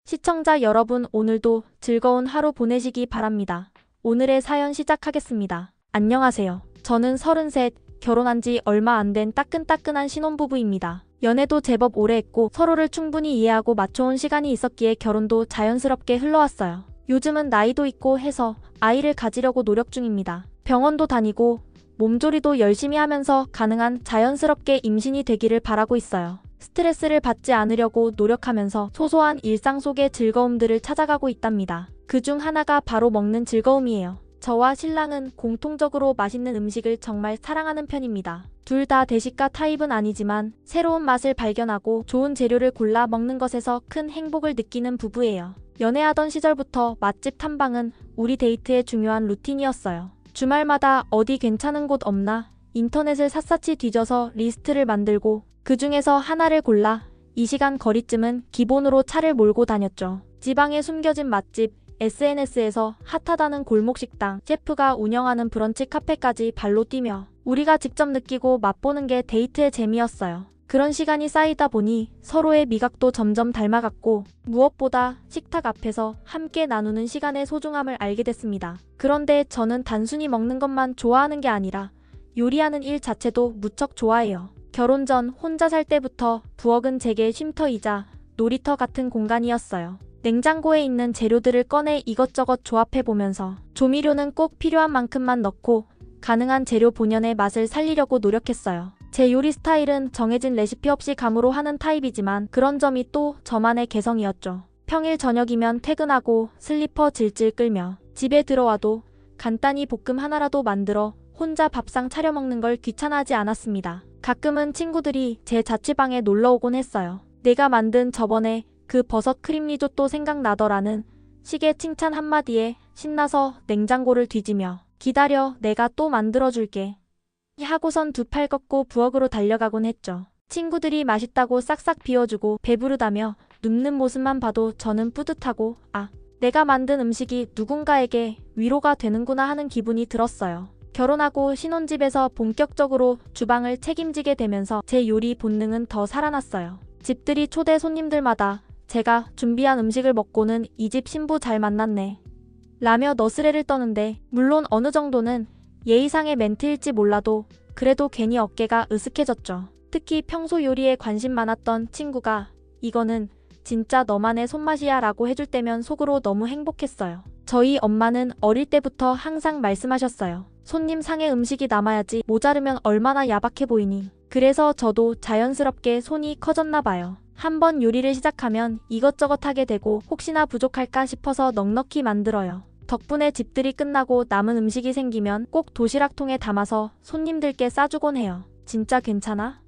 시청자 여러분, 오늘도 즐거운 하루 보내시기 바랍니다. 오늘의 사연 시작하겠습니다. 안녕하세요. 저는 33, 결혼한 지 얼마 안 된 따끈따끈한 신혼부부입니다. 연애도 제법 오래 했고 서로를 충분히 이해하고 맞춰온 시간이 있었기에 결혼도 자연스럽게 흘러왔어요. 요즘은 나이도 있고 해서 아이를 가지려고 노력 중입니다. 병원도 다니고 몸조리도 열심히 하면서 가능한 자연스럽게 임신이 되기를 바라고 있어요. 스트레스를 받지 않으려고 노력하면서 소소한 일상 속의 즐거움들을 찾아가고 있답니다. 그중 하나가 바로 먹는 즐거움이에요. 저와 신랑은 공통적으로 맛있는 음식을 정말 사랑하는 편입니다. 둘 다 대식가 타입은 아니지만 새로운 맛을 발견하고 좋은 재료를 골라 먹는 것에서 큰 행복을 느끼는 부부예요. 연애하던 시절부터 맛집 탐방은 우리 데이트의 중요한 루틴이었어요. 주말마다 어디 괜찮은 곳 없나 인터넷을 샅샅이 뒤져서 리스트를 만들고 그 중에서 하나를 골라 이 시간 거리쯤은 기본으로 차를 몰고 다녔죠. 지방에 숨겨진 맛집, SNS에서 핫하다는 골목식당, 셰프가 운영하는 브런치 카페까지 발로 뛰며 우리가 직접 느끼고 맛보는 게 데이트의 재미였어요. 그런 시간이 쌓이다 보니 서로의 미각도 점점 닮아갔고 무엇보다 식탁 앞에서 함께 나누는 시간의 소중함을 알게 됐습니다. 그런데 저는 단순히 먹는 것만 좋아하는 게 아니라 요리하는 일 자체도 무척 좋아해요. 결혼 전 혼자 살 때부터 부엌은 제게 쉼터이자 놀이터 같은 공간이었어요. 냉장고에 있는 재료들을 꺼내 이것저것 조합해보면서 조미료는 꼭 필요한 만큼만 넣고 가능한 재료 본연의 맛을 살리려고 노력했어요. 제 요리 스타일은 정해진 레시피 없이 감으로 하는 타입이지만 그런 점이 또 저만의 개성이었죠. 평일 저녁이면 퇴근하고 슬리퍼 질질 끌며 집에 들어와도 간단히 볶음 하나라도 만들어 혼자 밥상 차려 먹는 걸 귀찮아하지 않았습니다. 가끔은 친구들이 제 자취방에 놀러 오곤 했어요. 내가 만든 저번에 그 버섯 크림 리조또 생각나더라는 식의 칭찬 한마디에 신나서 냉장고를 뒤지며 기다려, 내가 또 만들어줄게 하고선 두 팔 걷고 부엌으로 달려가곤 했죠. 친구들이 맛있다고 싹싹 비워주고 배부르다며 눕는 모습만 봐도 저는 뿌듯하고 내가 만든 음식이 누군가에게 위로가 되는구나 하는 기분이 들었어요. 결혼하고 신혼집에서 본격적으로 주방을 책임지게 되면서 제 요리 본능은 더 살아났어요. 집들이 초대 손님들마다 제가 준비한 음식을 먹고는 이 집 신부 잘 만났네 라며 너스레를 떠는데, 물론 어느 정도는 예의상의 멘트일지 몰라도 그래도 괜히 어깨가 으쓱해졌죠. 특히 평소 요리에 관심 많았던 친구가 이거는 진짜 너만의 손맛이야 라고 해줄 때면 속으로 너무 행복했어요. 저희 엄마는 어릴 때부터 항상 말씀하셨어요. 손님 상에 음식이 남아야지 모자르면 얼마나 야박해 보이니. 그래서 저도 자연스럽게 손이 커졌나 봐요. 한번 요리를 시작하면 이것저것 하게 되고 혹시나 부족할까 싶어서 넉넉히 만들어요. 덕분에 집들이 끝나고 남은 음식이 생기면 꼭 도시락통에 담아서 손님들께 싸주곤 해요. 진짜 괜찮아?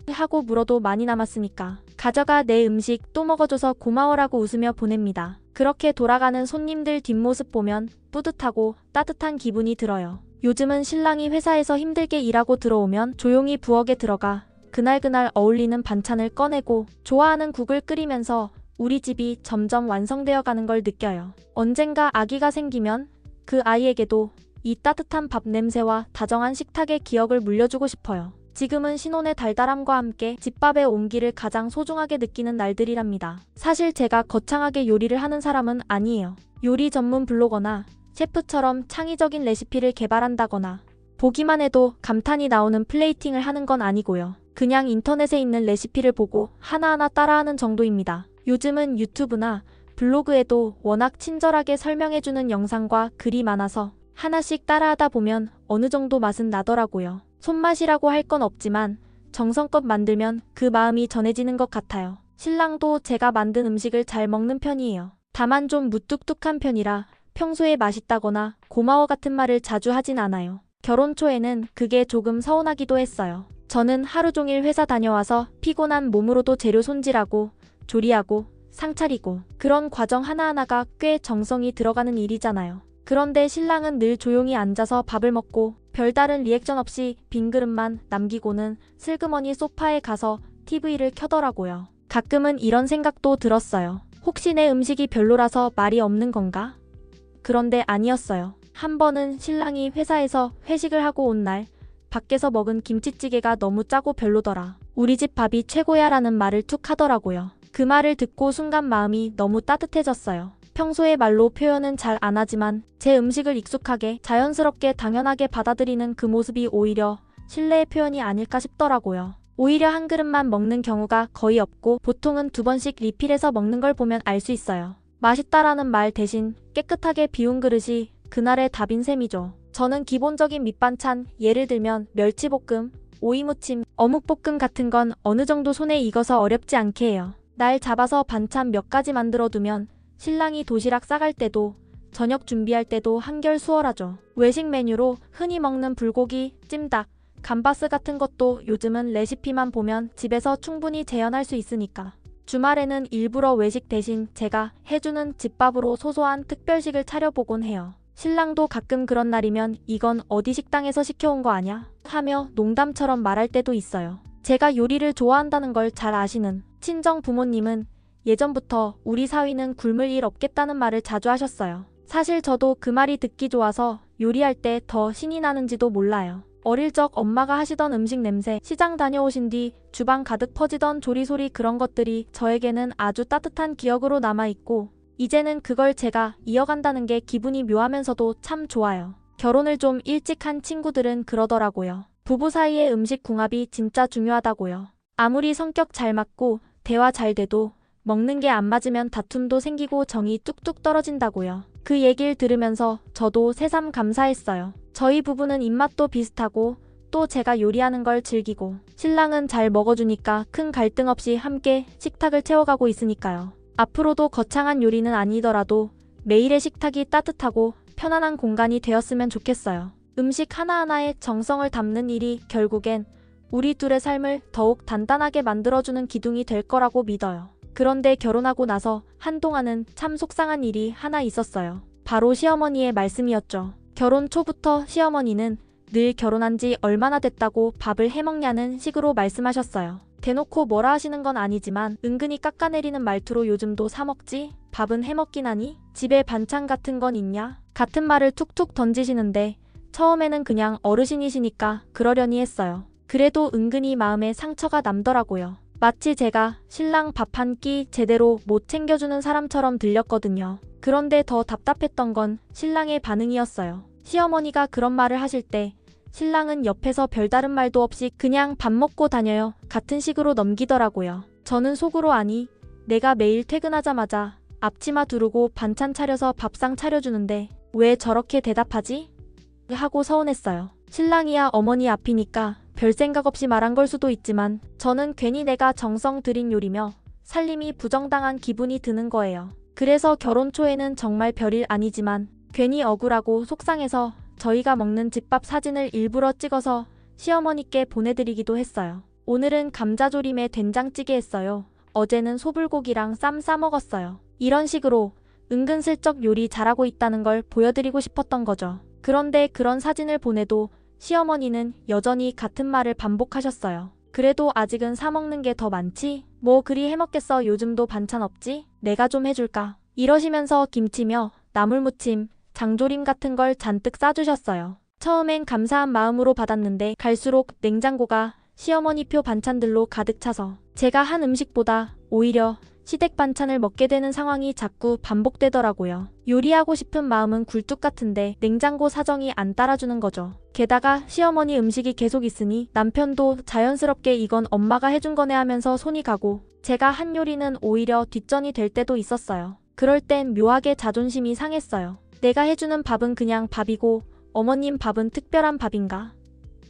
하고 물어도 많이 남았으니까 가져가, 내 음식 또 먹어줘서 고마워라고 웃으며 보냅니다. 그렇게 돌아가는 손님들 뒷모습 보면 뿌듯하고 따뜻한 기분이 들어요. 요즘은 신랑이 회사에서 힘들게 일하고 들어오면 조용히 부엌에 들어가 그날그날 어울리는 반찬을 꺼내고 좋아하는 국을 끓이면서 우리 집이 점점 완성되어 가는 걸 느껴요. 언젠가 아기가 생기면 그 아이에게도 이 따뜻한 밥 냄새와 다정한 식탁의 기억을 물려주고 싶어요. 지금은 신혼의 달달함과 함께 집밥의 온기를 가장 소중하게 느끼는 날들이랍니다. 사실 제가 거창하게 요리를 하는 사람은 아니에요. 요리 전문 블로거나 셰프처럼 창의적인 레시피를 개발한다거나 보기만 해도 감탄이 나오는 플레이팅을 하는 건 아니고요. 그냥 인터넷에 있는 레시피를 보고 하나하나 따라하는 정도입니다. 요즘은 유튜브나 블로그에도 워낙 친절하게 설명해주는 영상과 글이 많아서 하나씩 따라하다 보면 어느 정도 맛은 나더라고요. 손맛이라고 할 건 없지만 정성껏 만들면 그 마음이 전해지는 것 같아요. 신랑도 제가 만든 음식을 잘 먹는 편이에요. 다만 좀 무뚝뚝한 편이라 평소에 맛있다거나 고마워 같은 말을 자주 하진 않아요. 결혼 초에는 그게 조금 서운하기도 했어요. 저는 하루 종일 회사 다녀와서 피곤한 몸으로도 재료 손질하고 조리하고 상 차리고 그런 과정 하나하나가 꽤 정성이 들어가는 일이잖아요. 그런데 신랑은 늘 조용히 앉아서 밥을 먹고 별다른 리액션 없이 빈 그릇만 남기고는 슬그머니 소파에 가서 TV를 켜더라고요. 가끔은 이런 생각도 들었어요. 혹시 내 음식이 별로라서 말이 없는 건가? 그런데 아니었어요. 한 번은 신랑이 회사에서 회식을 하고 온 날 밖에서 먹은 김치찌개가 너무 짜고 별로더라. 우리 집 밥이 최고야 라는 말을 툭 하더라고요. 그 말을 듣고 순간 마음이 너무 따뜻해졌어요. 평소에 말로 표현은 잘 안 하지만 제 음식을 익숙하게 자연스럽게 당연하게 받아들이는 그 모습이 오히려 신뢰의 표현이 아닐까 싶더라고요. 오히려 한 그릇만 먹는 경우가 거의 없고 보통은 2번씩 리필해서 먹는 걸 보면 알 수 있어요. 맛있다라는 말 대신 깨끗하게 비운 그릇이 그날의 답인 셈이죠. 저는 기본적인 밑반찬, 예를 들면 멸치볶음, 오이무침, 어묵볶음 같은 건 어느 정도 손에 익어서 어렵지 않게 해요. 날 잡아서 반찬 몇 가지 만들어 두면 신랑이 도시락 싸갈 때도 저녁 준비할 때도 한결 수월하죠. 외식 메뉴로 흔히 먹는 불고기, 찜닭, 감바스 같은 것도 요즘은 레시피만 보면 집에서 충분히 재현할 수 있으니까. 주말에는 일부러 외식 대신 제가 해주는 집밥으로 소소한 특별식을 차려보곤 해요. 신랑도 가끔 그런 날이면 이건 어디 식당에서 시켜온 거 아냐? 하며 농담처럼 말할 때도 있어요. 제가 요리를 좋아한다는 걸 잘 아시는 친정 부모님은 예전부터 우리 사위는 굶을 일 없겠다는 말을 자주 하셨어요. 사실 저도 그 말이 듣기 좋아서 요리할 때 더 신이 나는지도 몰라요. 어릴 적 엄마가 하시던 음식 냄새, 시장 다녀오신 뒤 주방 가득 퍼지던 조리소리 그런 것들이 저에게는 아주 따뜻한 기억으로 남아있고 이제는 그걸 제가 이어간다는 게 기분이 묘하면서도 참 좋아요. 결혼을 좀 일찍 한 친구들은 그러더라고요. 부부 사이의 음식 궁합이 진짜 중요하다고요. 아무리 성격 잘 맞고 대화 잘 돼도 먹는 게 안 맞으면 다툼도 생기고 정이 뚝뚝 떨어진다고요. 그 얘기를 들으면서 저도 새삼 감사했어요. 저희 부부는 입맛도 비슷하고 또 제가 요리하는 걸 즐기고 신랑은 잘 먹어주니까 큰 갈등 없이 함께 식탁을 채워가고 있으니까요. 앞으로도 거창한 요리는 아니더라도 매일의 식탁이 따뜻하고 편안한 공간이 되었으면 좋겠어요. 음식 하나하나에 정성을 담는 일이 결국엔 우리 둘의 삶을 더욱 단단하게 만들어주는 기둥이 될 거라고 믿어요. 그런데 결혼하고 나서 한동안은 참 속상한 일이 하나 있었어요. 바로 시어머니의 말씀이었죠. 결혼 초부터 시어머니는 늘 결혼한 지 얼마나 됐다고 밥을 해먹냐는 식으로 말씀하셨어요. 대놓고 뭐라 하시는 건 아니지만 은근히 깎아내리는 말투로 요즘도 사먹지? 밥은 해먹긴 하니? 집에 반찬 같은 건 있냐? 같은 말을 툭툭 던지시는데 처음에는 그냥 어르신이시니까 그러려니 했어요. 그래도 은근히 마음에 상처가 남더라고요. 마치 제가 신랑 밥 한 끼 제대로 못 챙겨주는 사람처럼 들렸거든요. 그런데 더 답답했던 건 신랑의 반응이었어요. 시어머니가 그런 말을 하실 때 신랑은 옆에서 별다른 말도 없이 그냥 밥 먹고 다녀요 같은 식으로 넘기더라고요. 저는 속으로 아니 내가 매일 퇴근하자마자 앞치마 두르고 반찬 차려서 밥상 차려주는데 왜 저렇게 대답하지? 하고 서운했어요. 신랑이야 어머니 앞이니까 별 생각 없이 말한 걸 수도 있지만 저는 괜히 내가 정성 들인 요리며 살림이 부정당한 기분이 드는 거예요. 그래서 결혼 초에는 정말 별일 아니지만 괜히 억울하고 속상해서 저희가 먹는 집밥 사진을 일부러 찍어서 시어머니께 보내드리기도 했어요. 오늘은 감자조림에 된장찌개 했어요. 어제는 소불고기랑 쌈 싸먹었어요. 이런 식으로 은근슬쩍 요리 잘하고 있다는 걸 보여드리고 싶었던 거죠. 그런데 그런 사진을 보내도 시어머니는 여전히 같은 말을 반복하셨어요. 그래도 아직은 사먹는 게 더 많지? 뭐 그리 해먹겠어 요즘도 반찬 없지? 내가 좀 해줄까? 이러시면서 김치며 나물무침, 장조림 같은 걸 잔뜩 싸주셨어요. 처음엔 감사한 마음으로 받았는데 갈수록 냉장고가 시어머니표 반찬들로 가득 차서 제가 한 음식보다 오히려 시댁 반찬을 먹게 되는 상황이 자꾸 반복되더라고요. 요리하고 싶은 마음은 굴뚝 같은데 냉장고 사정이 안 따라주는 거죠. 게다가 시어머니 음식이 계속 있으니 남편도 자연스럽게 이건 엄마가 해준 거네 하면서 손이 가고 제가 한 요리는 오히려 뒷전이 될 때도 있었어요. 그럴 땐 묘하게 자존심이 상했어요. 내가 해주는 밥은 그냥 밥이고 어머님 밥은 특별한 밥인가?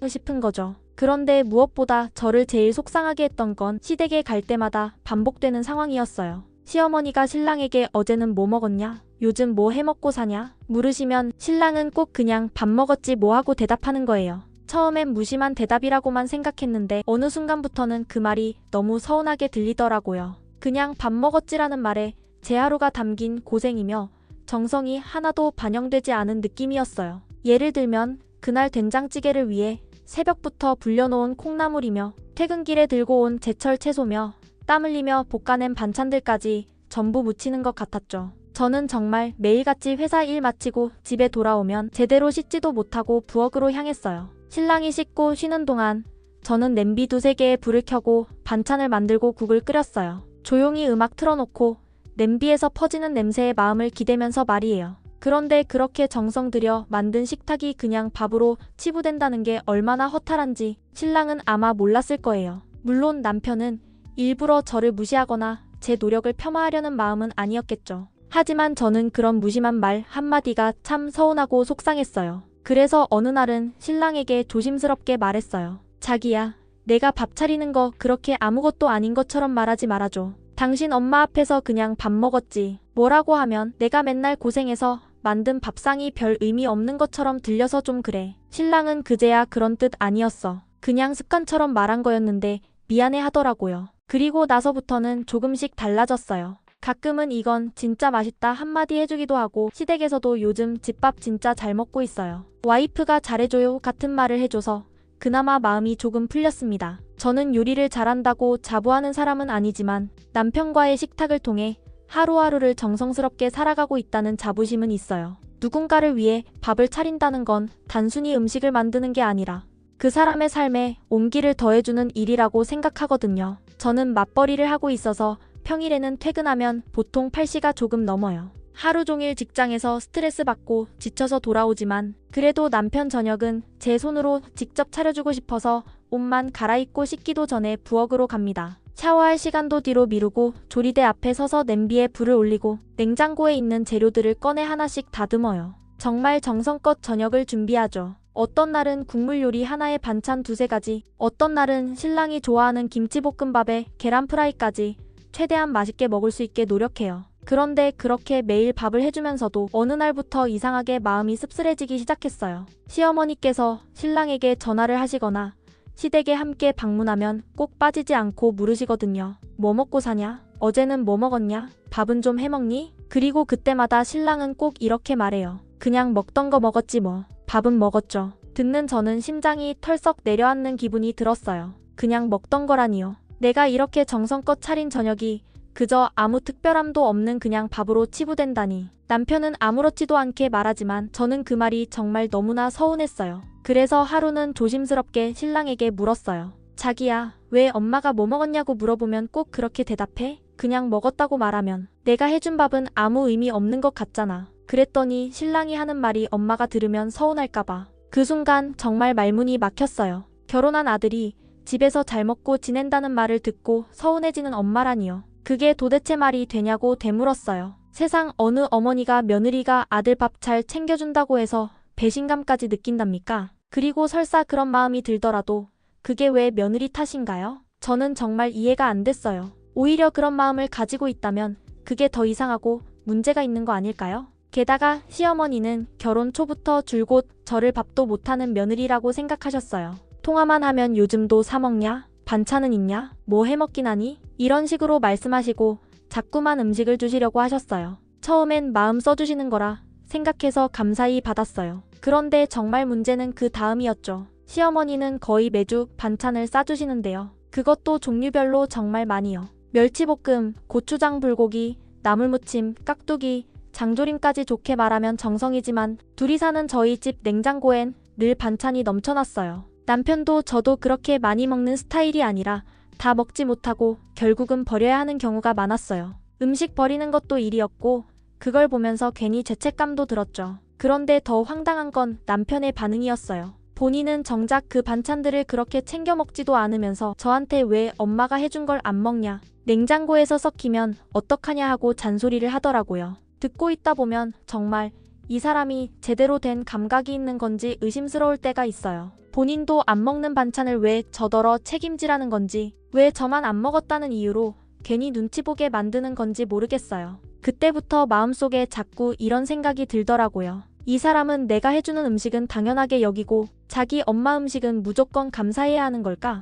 싶은 거죠. 그런데 무엇보다 저를 제일 속상하게 했던 건 시댁에 갈 때마다 반복되는 상황이었어요. 시어머니가 신랑에게 어제는 뭐 먹었냐? 요즘 뭐 해먹고 사냐? 물으시면 신랑은 꼭 그냥 밥 먹었지 뭐 하고 대답하는 거예요. 처음엔 무심한 대답이라고만 생각했는데 어느 순간부터는 그 말이 너무 서운하게 들리더라고요. 그냥 밥 먹었지라는 말에 제 하루가 담긴 고생이며 정성이 하나도 반영되지 않은 느낌이었어요. 예를 들면 그날 된장찌개를 위해 새벽부터 불려놓은 콩나물이며 퇴근길에 들고 온 제철 채소며 땀 흘리며 볶아낸 반찬들까지 전부 묻히는 것 같았죠. 저는 정말 매일같이 회사 일 마치고 집에 돌아오면 제대로 씻지도 못하고 부엌으로 향했어요. 신랑이 씻고 쉬는 동안 저는 냄비 2-3개에 불을 켜고 반찬을 만들고 국을 끓였어요. 조용히 음악 틀어놓고 냄비에서 퍼지는 냄새에 마음을 기대면서 말이에요. 그런데 그렇게 정성 들여 만든 식탁이 그냥 밥으로 치부된다는 게 얼마나 허탈한지 신랑은 아마 몰랐을 거예요. 물론 남편은 일부러 저를 무시하거나 제 노력을 폄하하려는 마음은 아니었겠죠. 하지만 저는 그런 무심한 말 한마디가 참 서운하고 속상했어요. 그래서 어느 날은 신랑에게 조심스럽게 말했어요. 자기야, 내가 밥 차리는 거 그렇게 아무것도 아닌 것처럼 말하지 말아줘. 당신 엄마 앞에서 그냥 밥 먹었지. 뭐라고 하면 내가 맨날 고생해서 만든 밥상이 별 의미 없는 것처럼 들려서 좀 그래. 신랑은 그제야 그런 뜻 아니었어. 그냥 습관처럼 말한 거였는데 미안해 하더라고요. 그리고 나서부터는 조금씩 달라졌어요. 가끔은 이건 진짜 맛있다 한마디 해주기도 하고 시댁에서도 요즘 집밥 진짜 잘 먹고 있어요. 와이프가 잘해줘요 같은 말을 해줘서 그나마 마음이 조금 풀렸습니다. 저는 요리를 잘한다고 자부하는 사람은 아니지만 남편과의 식탁을 통해 하루하루를 정성스럽게 살아가고 있다는 자부심은 있어요. 누군가를 위해 밥을 차린다는 건 단순히 음식을 만드는 게 아니라 그 사람의 삶에 온기를 더해주는 일이라고 생각하거든요. 저는 맞벌이를 하고 있어서 평일에는 퇴근하면 보통 8시가 조금 넘어요. 하루 종일 직장에서 스트레스 받고 지쳐서 돌아오지만 그래도 남편 저녁은 제 손으로 직접 차려주고 싶어서 옷만 갈아입고 씻기도 전에 부엌으로 갑니다. 샤워할 시간도 뒤로 미루고 조리대 앞에 서서 냄비에 불을 올리고 냉장고에 있는 재료들을 꺼내 하나씩 다듬어요. 정말 정성껏 저녁을 준비하죠. 어떤 날은 국물 요리 하나에 반찬 두세 가지, 어떤 날은 신랑이 좋아하는 김치볶음밥에 계란 프라이까지 최대한 맛있게 먹을 수 있게 노력해요. 그런데 그렇게 매일 밥을 해주면서도 어느 날부터 이상하게 마음이 씁쓸해지기 시작했어요. 시어머니께서 신랑에게 전화를 하시거나 시댁에 함께 방문하면 꼭 빠지지 않고 물으시거든요. 뭐 먹고 사냐? 어제는 뭐 먹었냐? 밥은 좀 해먹니? 그리고 그때마다 신랑은 꼭 이렇게 말해요. 그냥 먹던 거 먹었지 뭐. 밥은 먹었죠. 듣는 저는 심장이 털썩 내려앉는 기분이 들었어요. 그냥 먹던 거라니요. 내가 이렇게 정성껏 차린 저녁이 그저 아무 특별함도 없는 그냥 밥으로 치부된다니. 남편은 아무렇지도 않게 말하지만 저는 그 말이 정말 너무나 서운했어요. 그래서 하루는 조심스럽게 신랑에게 물었어요. 자기야, 왜 엄마가 뭐 먹었냐고 물어보면 꼭 그렇게 대답해? 그냥 먹었다고 말하면 내가 해준 밥은 아무 의미 없는 것 같잖아. 그랬더니 신랑이 하는 말이 엄마가 들으면 서운할까봐. 그 순간 정말 말문이 막혔어요. 결혼한 아들이 집에서 잘 먹고 지낸다는 말을 듣고 서운해지는 엄마라니요. 그게 도대체 말이 되냐고 되물었어요. 세상 어느 어머니가 며느리가 아들 밥 잘 챙겨준다고 해서 배신감까지 느낀답니까? 그리고 설사 그런 마음이 들더라도 그게 왜 며느리 탓인가요? 저는 정말 이해가 안 됐어요. 오히려 그런 마음을 가지고 있다면 그게 더 이상하고 문제가 있는 거 아닐까요? 게다가 시어머니는 결혼 초부터 줄곧 저를 밥도 못하는 며느리라고 생각하셨어요. 통화만 하면 요즘도 사 먹냐? 반찬은 있냐? 뭐 해먹긴 하니? 이런 식으로 말씀하시고 자꾸만 음식을 주시려고 하셨어요. 처음엔 마음 써주시는 거라 생각해서 감사히 받았어요. 그런데 정말 문제는 그 다음이었죠. 시어머니는 거의 매주 반찬을 싸주시는데요. 그것도 종류별로 정말 많이요. 멸치볶음, 고추장 불고기, 나물무침, 깍두기, 장조림까지 좋게 말하면 정성이지만 둘이 사는 저희 집 냉장고엔 늘 반찬이 넘쳐났어요. 남편도 저도 그렇게 많이 먹는 스타일이 아니라 다 먹지 못하고 결국은 버려야 하는 경우가 많았어요. 음식 버리는 것도 일이었고 그걸 보면서 괜히 죄책감도 들었죠. 그런데 더 황당한 건 남편의 반응이었어요. 본인은 정작 그 반찬들을 그렇게 챙겨 먹지도 않으면서 저한테 왜 엄마가 해준 걸 안 먹냐, 냉장고에서 썩히면 어떡하냐 하고 잔소리를 하더라고요. 듣고 있다 보면 정말 이 사람이 제대로 된 감각이 있는 건지 의심스러울 때가 있어요. 본인도 안 먹는 반찬을 왜 저더러 책임지라는 건지, 왜 저만 안 먹었다는 이유로 괜히 눈치 보게 만드는 건지 모르겠어요. 그때부터 마음속에 자꾸 이런 생각이 들더라고요. 이 사람은 내가 해주는 음식은 당연하게 여기고 자기 엄마 음식은 무조건 감사해야 하는 걸까?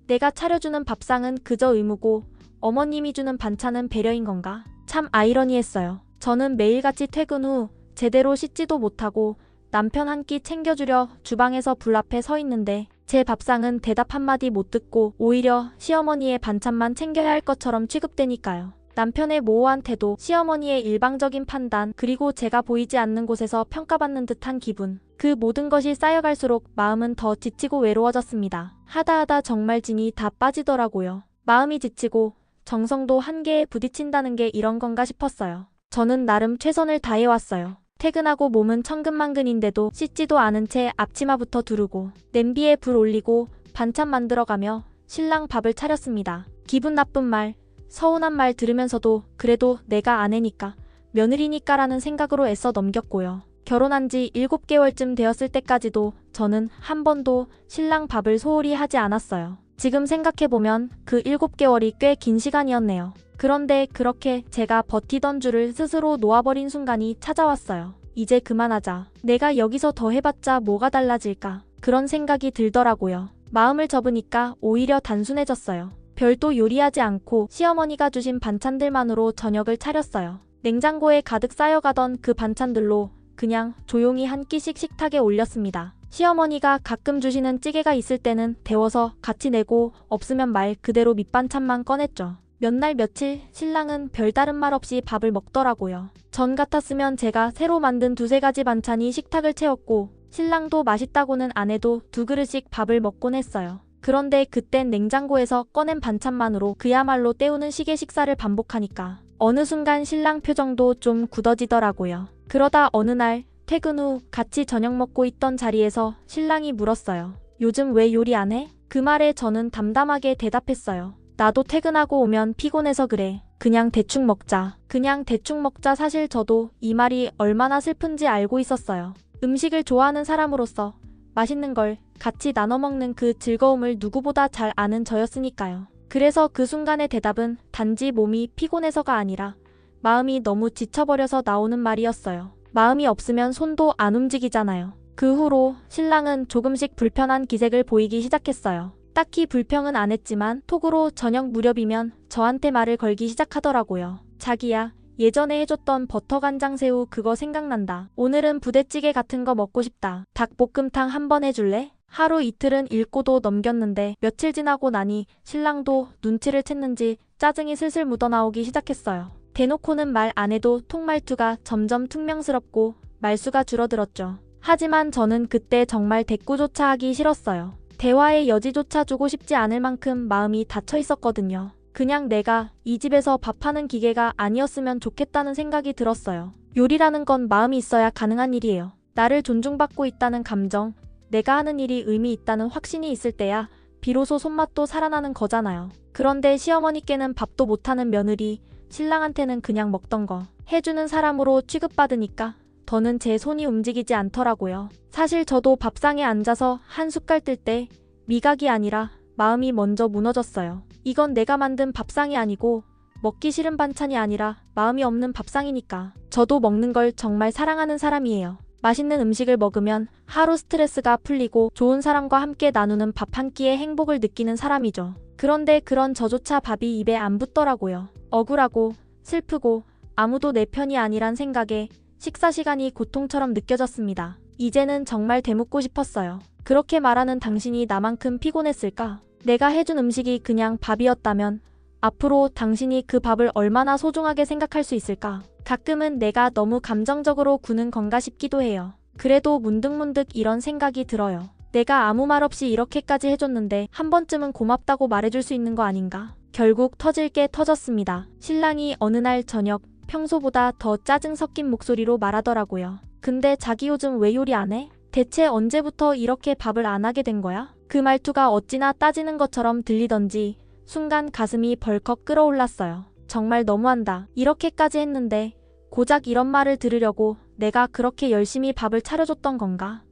내가 차려주는 밥상은 그저 의무고 어머님이 주는 반찬은 배려인 건가? 참 아이러니했어요. 저는 매일같이 퇴근 후 제대로 씻지도 못하고 남편 한 끼 챙겨주려 주방에서 불 앞에 서 있는데 제 밥상은 대답 한마디 못 듣고 오히려 시어머니의 반찬만 챙겨야 할 것처럼 취급되니까요. 남편의 모호한 태도, 시어머니의 일방적인 판단, 그리고 제가 보이지 않는 곳에서 평가받는 듯한 기분. 그 모든 것이 쌓여갈수록 마음은 더 지치고 외로워졌습니다. 하다 정말 진이 다 빠지더라고요. 마음이 지치고 정성도 한계에 부딪힌다는 게 이런 건가 싶었어요. 저는 나름 최선을 다해왔어요. 퇴근하고 몸은 천근만근인데도 씻지도 않은 채 앞치마부터 두르고 냄비에 불 올리고 반찬 만들어가며 신랑 밥을 차렸습니다. 기분 나쁜 말, 서운한 말 들으면서도 그래도 내가 아내니까, 며느리니까라는 생각으로 애써 넘겼고요. 결혼한 지 7개월쯤 되었을 때까지도 저는 한 번도 신랑 밥을 소홀히 하지 않았어요. 지금 생각해보면 그 7개월이 꽤 긴 시간이었네요. 그런데 그렇게 제가 버티던 줄을 스스로 놓아버린 순간이 찾아왔어요. 이제 그만하자. 내가 여기서 더 해봤자 뭐가 달라질까? 그런 생각이 들더라고요. 마음을 접으니까 오히려 단순해졌어요. 별도 요리하지 않고 시어머니가 주신 반찬들만으로 저녁을 차렸어요. 냉장고에 가득 쌓여가던 그 반찬들로 그냥 조용히 한 끼씩 식탁에 올렸습니다. 시어머니가 가끔 주시는 찌개가 있을 때는 데워서 같이 내고 없으면 말 그대로 밑반찬만 꺼냈죠. 몇 날 며칠 신랑은 별다른 말 없이 밥을 먹더라고요. 전 같았으면 제가 새로 만든 두세 가지 반찬이 식탁을 채웠고 신랑도 맛있다고는 안 해도 2그릇씩 밥을 먹곤 했어요. 그런데 그땐 냉장고에서 꺼낸 반찬만으로 그야말로 때우는 식의 식사를 반복하니까 어느 순간 신랑 표정도 좀 굳어지더라고요. 그러다 어느 날 퇴근 후 같이 저녁 먹고 있던 자리에서 신랑이 물었어요. 요즘 왜 요리 안 해? 그 말에 저는 담담하게 대답했어요. 나도 퇴근하고 오면 피곤해서 그래. 그냥 대충 먹자. 그냥 대충 먹자. 사실 저도 이 말이 얼마나 슬픈지 알고 있었어요. 음식을 좋아하는 사람으로서 맛있는 걸 같이 나눠 먹는 그 즐거움을 누구보다 잘 아는 저였으니까요. 그래서 그 순간의 대답은 단지 몸이 피곤해서가 아니라 마음이 너무 지쳐버려서 나오는 말이었어요. 마음이 없으면 손도 안 움직이잖아요. 그 후로 신랑은 조금씩 불편한 기색을 보이기 시작했어요. 딱히 불평은 안 했지만 톡으로 저녁 무렵이면 저한테 말을 걸기 시작하더라고요. 자기야, 예전에 해줬던 버터간장새우 그거 생각난다. 오늘은 부대찌개 같은 거 먹고 싶다. 닭볶음탕 한번 해줄래? 하루 이틀은 읽고도 넘겼는데 며칠 지나고 나니 신랑도 눈치를 챘는지 짜증이 슬슬 묻어나오기 시작했어요. 대놓고는 말 안 해도 톡말투가 점점 퉁명스럽고 말수가 줄어들었죠. 하지만 저는 그때 정말 대꾸조차 하기 싫었어요. 대화의 여지조차 주고 싶지 않을 만큼 마음이 닫혀 있었거든요. 그냥 내가 이 집에서 밥하는 기계가 아니었으면 좋겠다는 생각이 들었어요. 요리라는 건 마음이 있어야 가능한 일이에요. 나를 존중받고 있다는 감정, 내가 하는 일이 의미 있다는 확신이 있을 때야 비로소 손맛도 살아나는 거잖아요. 그런데 시어머니께는 밥도 못하는 며느리, 신랑한테는 그냥 먹던 거 해주는 사람으로 취급받으니까 더는 제 손이 움직이지 않더라고요. 사실 저도 밥상에 앉아서 한 숟갈 뜰 때 미각이 아니라 마음이 먼저 무너졌어요. 이건 내가 만든 밥상이 아니고 먹기 싫은 반찬이 아니라 마음이 없는 밥상이니까. 저도 먹는 걸 정말 사랑하는 사람이에요. 맛있는 음식을 먹으면 하루 스트레스가 풀리고 좋은 사람과 함께 나누는 밥 한 끼의 행복을 느끼는 사람이죠. 그런데 그런 저조차 밥이 입에 안 붙더라고요. 억울하고 슬프고 아무도 내 편이 아니란 생각에 식사 시간이 고통처럼 느껴졌습니다. 이제는 정말 되묻고 싶었어요. 그렇게 말하는 당신이 나만큼 피곤했을까? 내가 해준 음식이 그냥 밥이었다면 앞으로 당신이 그 밥을 얼마나 소중하게 생각할 수 있을까? 가끔은 내가 너무 감정적으로 구는 건가 싶기도 해요. 그래도 문득문득 이런 생각이 들어요. 내가 아무 말 없이 이렇게까지 해줬는데 한 번쯤은 고맙다고 말해줄 수 있는 거 아닌가? 결국 터질 게 터졌습니다. 신랑이 어느 날 저녁 평소보다 더 짜증 섞인 목소리로 말하더라고요. 근데 자기 요즘 왜 요리 안 해? 대체 언제부터 이렇게 밥을 안 하게 된 거야? 그 말투가 어찌나 따지는 것처럼 들리던지 순간 가슴이 벌컥 끓어올랐어요. 정말 너무한다. 이렇게까지 했는데 고작 이런 말을 들으려고 내가 그렇게 열심히 밥을 차려줬던 건가?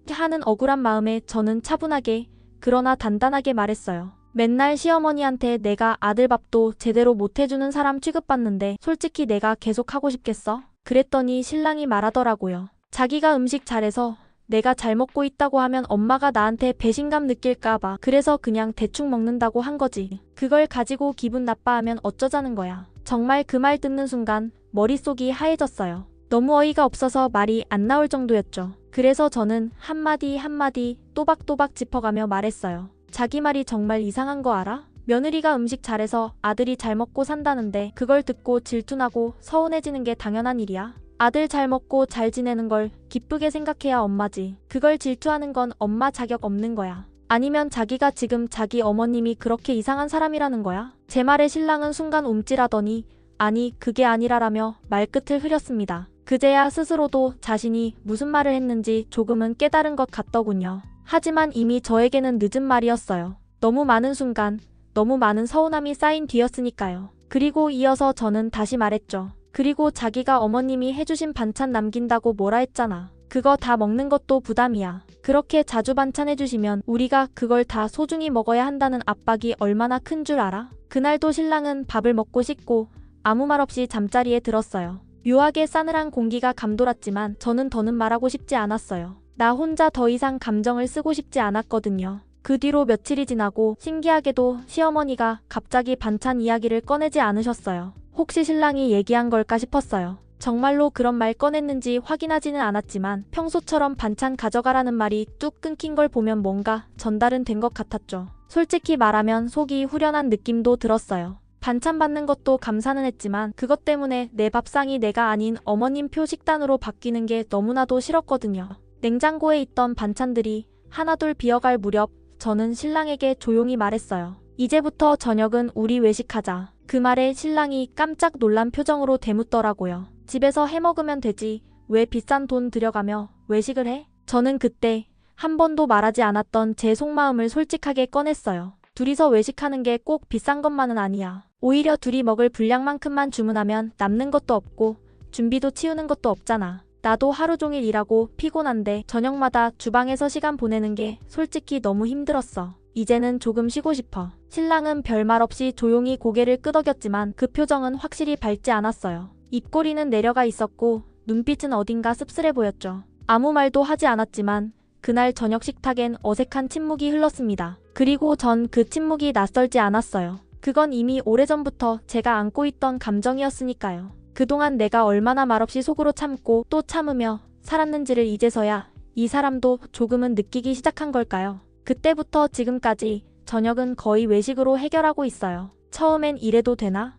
하는 억울한 마음에 저는 차분하게 그러나 단단하게 말했어요. 맨날 시어머니한테 내가 아들 밥도 제대로 못 해주는 사람 취급받는데 솔직히 내가 계속 하고 싶겠어? 그랬더니 신랑이 말하더라고요. 자기가 음식 잘해서 내가 잘 먹고 있다고 하면 엄마가 나한테 배신감 느낄까봐 그래서 그냥 대충 먹는다고 한 거지. 그걸 가지고 기분 나빠하면 어쩌자는 거야. 정말 그 말 듣는 순간 머릿속이 하얘졌어요. 너무 어이가 없어서 말이 안 나올 정도였죠. 그래서 저는 한마디 한마디 또박또박 짚어가며 말했어요. 자기 말이 정말 이상한 거 알아? 며느리가 음식 잘해서 아들이 잘 먹고 산다는데 그걸 듣고 질투나고 서운해지는 게 당연한 일이야. 아들 잘 먹고 잘 지내는 걸 기쁘게 생각해야 엄마지. 그걸 질투하는 건 엄마 자격 없는 거야. 아니면 자기가 지금 자기 어머님이 그렇게 이상한 사람이라는 거야? 제 말에 신랑은 순간 움찔하더니 아니 그게 아니라라며 말끝을 흐렸습니다. 그제야 스스로도 자신이 무슨 말을 했는지 조금은 깨달은 것 같더군요. 하지만 이미 저에게는 늦은 말이었어요. 너무 많은 순간, 너무 많은 서운함이 쌓인 뒤였으니까요. 그리고 이어서 저는 다시 말했죠. 그리고 자기가 어머님이 해주신 반찬 남긴다고 뭐라 했잖아. 그거 다 먹는 것도 부담이야. 그렇게 자주 반찬 해주시면 우리가 그걸 다 소중히 먹어야 한다는 압박이 얼마나 큰 줄 알아? 그날도 신랑은 밥을 먹고 씻고 아무 말 없이 잠자리에 들었어요. 묘하게 싸늘한 공기가 감돌았지만 저는 더는 말하고 싶지 않았어요. 나 혼자 더 이상 감정을 쓰고 싶지 않았거든요. 그 뒤로 며칠이 지나고 신기하게도 시어머니가 갑자기 반찬 이야기를 꺼내지 않으셨어요. 혹시 신랑이 얘기한 걸까 싶었어요. 정말로 그런 말 꺼냈는지 확인하지는 않았지만 평소처럼 반찬 가져가라는 말이 뚝 끊긴 걸 보면 뭔가 전달은 된 것 같았죠. 솔직히 말하면 속이 후련한 느낌도 들었어요. 반찬 받는 것도 감사는 했지만 그것 때문에 내 밥상이 내가 아닌 어머님 표 식단으로 바뀌는 게 너무나도 싫었거든요. 냉장고에 있던 반찬들이 하나둘 비어갈 무렵 저는 신랑에게 조용히 말했어요. 이제부터 저녁은 우리 외식하자. 그 말에 신랑이 깜짝 놀란 표정으로 대묻더라고요. 집에서 해먹으면 되지. 왜 비싼 돈 들여가며 외식을 해? 저는 그때 한 번도 말하지 않았던 제 속마음을 솔직하게 꺼냈어요. 둘이서 외식하는 게 꼭 비싼 것만은 아니야. 오히려 둘이 먹을 분량만큼만 주문하면 남는 것도 없고 준비도 치우는 것도 없잖아. 나도 하루 종일 일하고 피곤한데 저녁마다 주방에서 시간 보내는 게 솔직히 너무 힘들었어. 이제는 조금 쉬고 싶어. 신랑은 별말 없이 조용히 고개를 끄덕였지만 그 표정은 확실히 밝지 않았어요. 입꼬리는 내려가 있었고 눈빛은 어딘가 씁쓸해 보였죠. 아무 말도 하지 않았지만 그날 저녁 식탁엔 어색한 침묵이 흘렀습니다. 그리고 전 그 침묵이 낯설지 않았어요. 그건 이미 오래전부터 제가 안고 있던 감정이었으니까요. 그동안 내가 얼마나 말없이 속으로 참고 또 참으며 살았는지를 이제서야 이 사람도 조금은 느끼기 시작한 걸까요? 그때부터 지금까지 저녁은 거의 외식으로 해결하고 있어요. 처음엔 이래도 되나?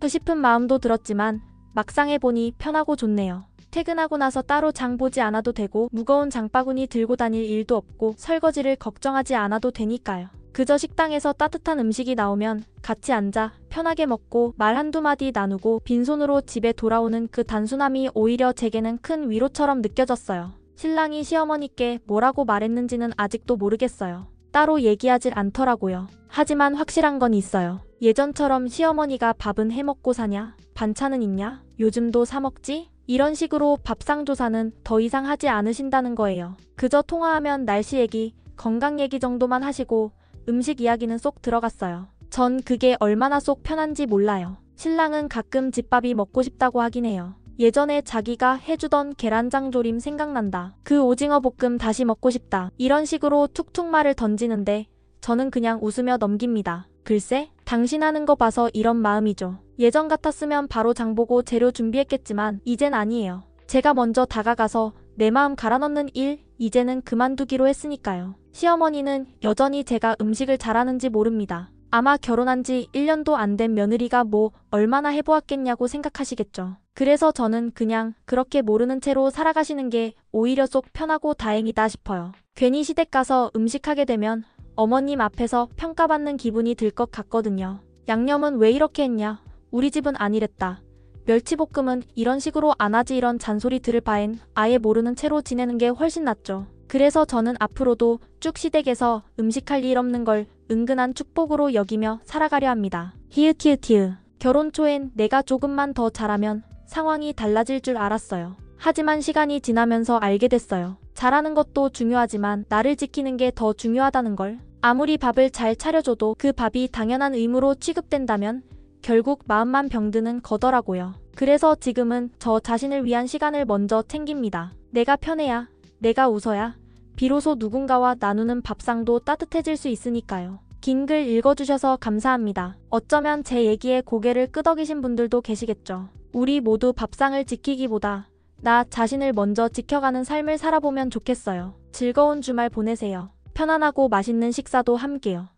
싶은 마음도 들었지만 막상 해보니 편하고 좋네요. 퇴근하고 나서 따로 장 보지 않아도 되고 무거운 장바구니 들고 다닐 일도 없고 설거지를 걱정하지 않아도 되니까요. 그저 식당에서 따뜻한 음식이 나오면 같이 앉아 편하게 먹고 말 한두 마디 나누고 빈손으로 집에 돌아오는 그 단순함이 오히려 제게는 큰 위로처럼 느껴졌어요. 신랑이 시어머니께 뭐라고 말했는지는 아직도 모르겠어요. 따로 얘기하질 않더라고요. 하지만 확실한 건 있어요. 예전처럼 시어머니가 밥은 해먹고 사냐? 반찬은 있냐? 요즘도 사 먹지? 이런 식으로 밥상 조사는 더 이상 하지 않으신다는 거예요. 그저 통화하면 날씨 얘기, 건강 얘기 정도만 하시고 음식 이야기는 쏙 들어갔어요. 전 그게 얼마나 쏙 편한지 몰라요. 신랑은 가끔 집밥이 먹고 싶다고 하긴 해요. 예전에 자기가 해주던 계란장조림 생각난다. 그 오징어 볶음 다시 먹고 싶다. 이런 식으로 툭툭 말을 던지는데 저는 그냥 웃으며 넘깁니다. 글쎄, 당신 하는 거 봐서 이런 마음이죠. 예전 같았으면 바로 장보고 재료 준비했겠지만 이젠 아니에요. 제가 먼저 다가가서 내 마음 갈아넣는 일, 이제는 그만두기로 했으니까요. 시어머니는 여전히 제가 음식을 잘하는지 모릅니다. 아마 결혼한 지 1년도 안 된 며느리가 뭐 얼마나 해보았겠냐고 생각하시겠죠. 그래서 저는 그냥 그렇게 모르는 채로 살아가시는 게 오히려 쏙 편하고 다행이다 싶어요. 괜히 시댁 가서 음식하게 되면 어머님 앞에서 평가받는 기분이 들 것 같거든요. 양념은 왜 이렇게 했냐? 우리 집은 안 이랬다. 멸치볶음은 이런 식으로 안 하지, 이런 잔소리 들을 바엔 아예 모르는 채로 지내는 게 훨씬 낫죠. 그래서 저는 앞으로도 쭉 시댁에서 음식할 일 없는 걸 은근한 축복으로 여기며 살아가려 합니다. 히읗히읗히읗. 결혼 초엔 내가 조금만 더 잘하면 상황이 달라질 줄 알았어요. 하지만 시간이 지나면서 알게 됐어요. 잘하는 것도 중요하지만 나를 지키는 게 더 중요하다는 걸. 아무리 밥을 잘 차려줘도 그 밥이 당연한 의무로 취급된다면 결국 마음만 병드는 거더라고요. 그래서 지금은 저 자신을 위한 시간을 먼저 챙깁니다. 내가 편해야, 내가 웃어야 비로소 누군가와 나누는 밥상도 따뜻해질 수 있으니까요. 긴 글 읽어주셔서 감사합니다. 어쩌면 제 얘기에 고개를 끄덕이신 분들도 계시겠죠. 우리 모두 밥상을 지키기보다 나 자신을 먼저 지켜가는 삶을 살아보면 좋겠어요. 즐거운 주말 보내세요. 편안하고 맛있는 식사도 함께요.